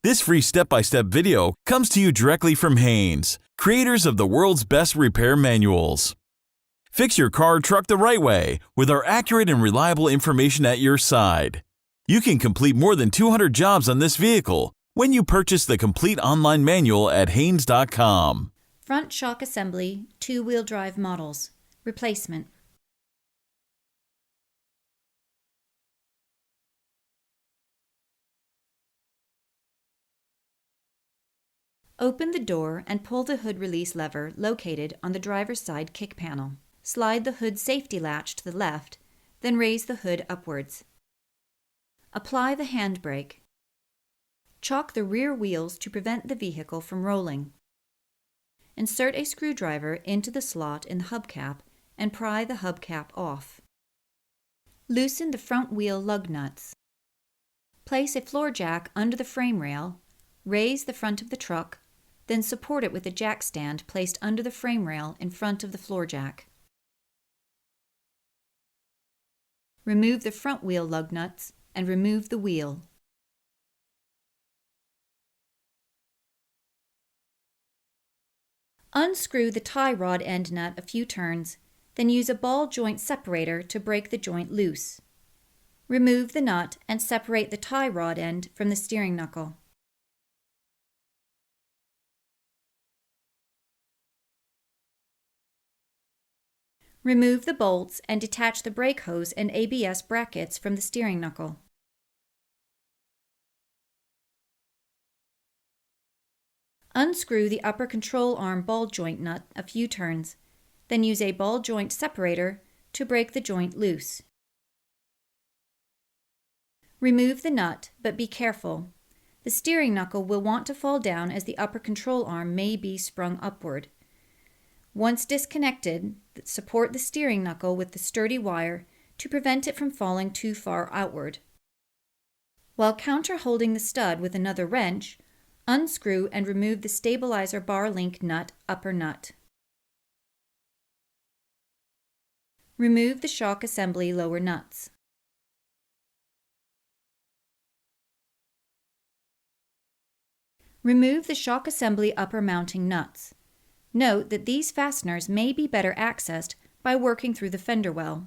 This free step-by-step video comes to you directly from Haynes, creators of the world's best repair manuals. Fix your car or truck the right way with our accurate and reliable information at your side. You can complete more than 200 jobs on this vehicle when you purchase the complete online manual at Haynes.com. Front shock assembly, two-wheel drive models. Replacement. Open the door and pull the hood release lever located on the driver's side kick panel. Slide the hood safety latch to the left, then raise the hood upwards. Apply the handbrake. Chock the rear wheels to prevent the vehicle from rolling. Insert a screwdriver into the slot in the hubcap and pry the hubcap off. Loosen the front wheel lug nuts. Place a floor jack under the frame rail, raise the front of the truck, then support it with a jack stand placed under the frame rail in front of the floor jack. Remove the front wheel lug nuts and remove the wheel. Unscrew the tie rod end nut a few turns, then use a ball joint separator to break the joint loose. Remove the nut and separate the tie rod end from the steering knuckle. Remove the bolts and detach the brake hose and ABS brackets from the steering knuckle. Unscrew the upper control arm ball joint nut a few turns, then use a ball joint separator to break the joint loose. Remove the nut, but be careful. The steering knuckle will want to fall down as the upper control arm may be sprung upward. Once disconnected, support the steering knuckle with the sturdy wire to prevent it from falling too far outward. While counter-holding the stud with another wrench, unscrew and remove the stabilizer bar link nut upper nut. Remove the shock assembly lower nuts. Remove the shock assembly upper mounting nuts. Note that these fasteners may be better accessed by working through the fender well.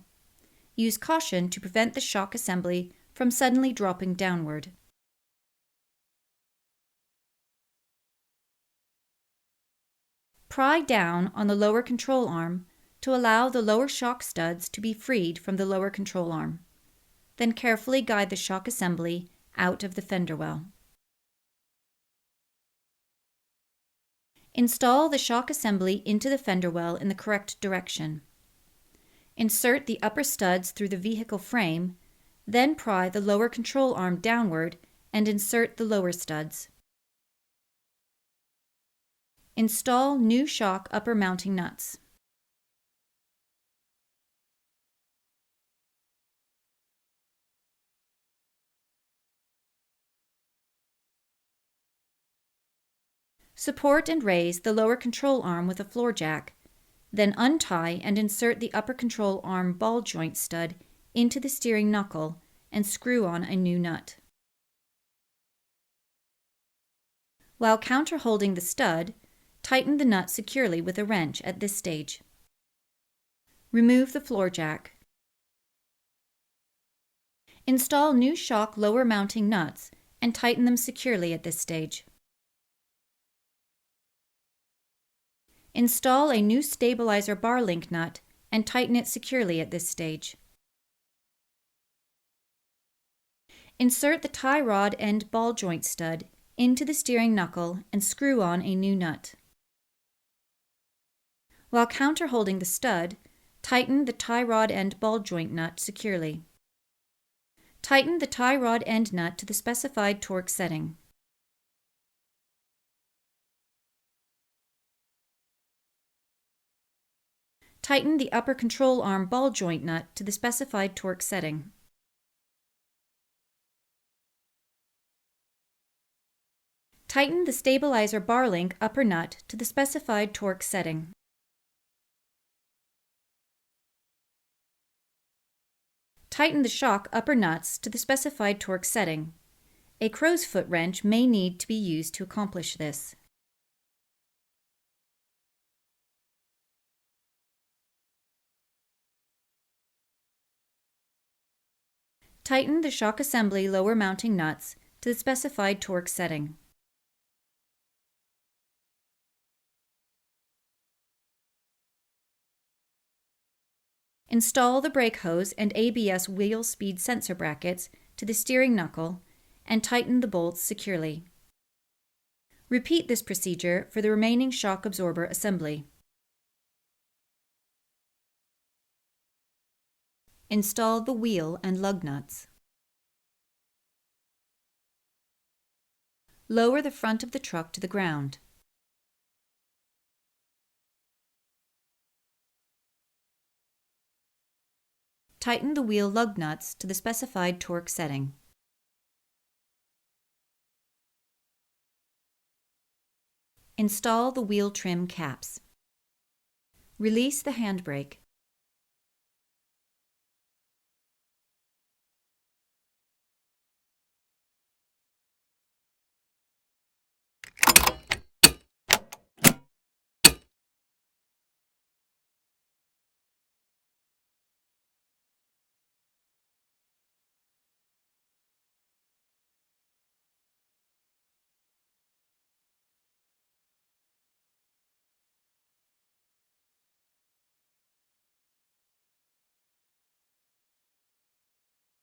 Use caution to prevent the shock assembly from suddenly dropping downward. Pry down on the lower control arm to allow the lower shock studs to be freed from the lower control arm. Then carefully guide the shock assembly out of the fender well. Install the shock assembly into the fender well in the correct direction. Insert the upper studs through the vehicle frame, then pry the lower control arm downward and insert the lower studs. Install new shock upper mounting nuts. Support and raise the lower control arm with a floor jack, then untie and insert the upper control arm ball joint stud into the steering knuckle and screw on a new nut. While counter-holding the stud, tighten the nut securely with a wrench at this stage. Remove the floor jack. Install new shock lower mounting nuts and tighten them securely at this stage. Install a new stabilizer bar link nut and tighten it securely at this stage. Insert the tie rod end ball joint stud into the steering knuckle and screw on a new nut. While counter-holding the stud, tighten the tie rod end ball joint nut securely. Tighten the tie rod end nut to the specified torque setting. Tighten the upper control arm ball joint nut to the specified torque setting. Tighten the stabilizer bar link upper nut to the specified torque setting. Tighten the shock upper nuts to the specified torque setting, A crow's foot wrench may need to be used to accomplish this. Tighten the shock assembly lower mounting nuts to the specified torque setting. Install the brake hose and ABS wheel speed sensor brackets to the steering knuckle and tighten the bolts securely. Repeat this procedure for the remaining shock absorber assembly. Install the wheel and lug nuts. Lower the front of the truck to the ground. Tighten the wheel lug nuts to the specified torque setting. Install the wheel trim caps. Release the handbrake.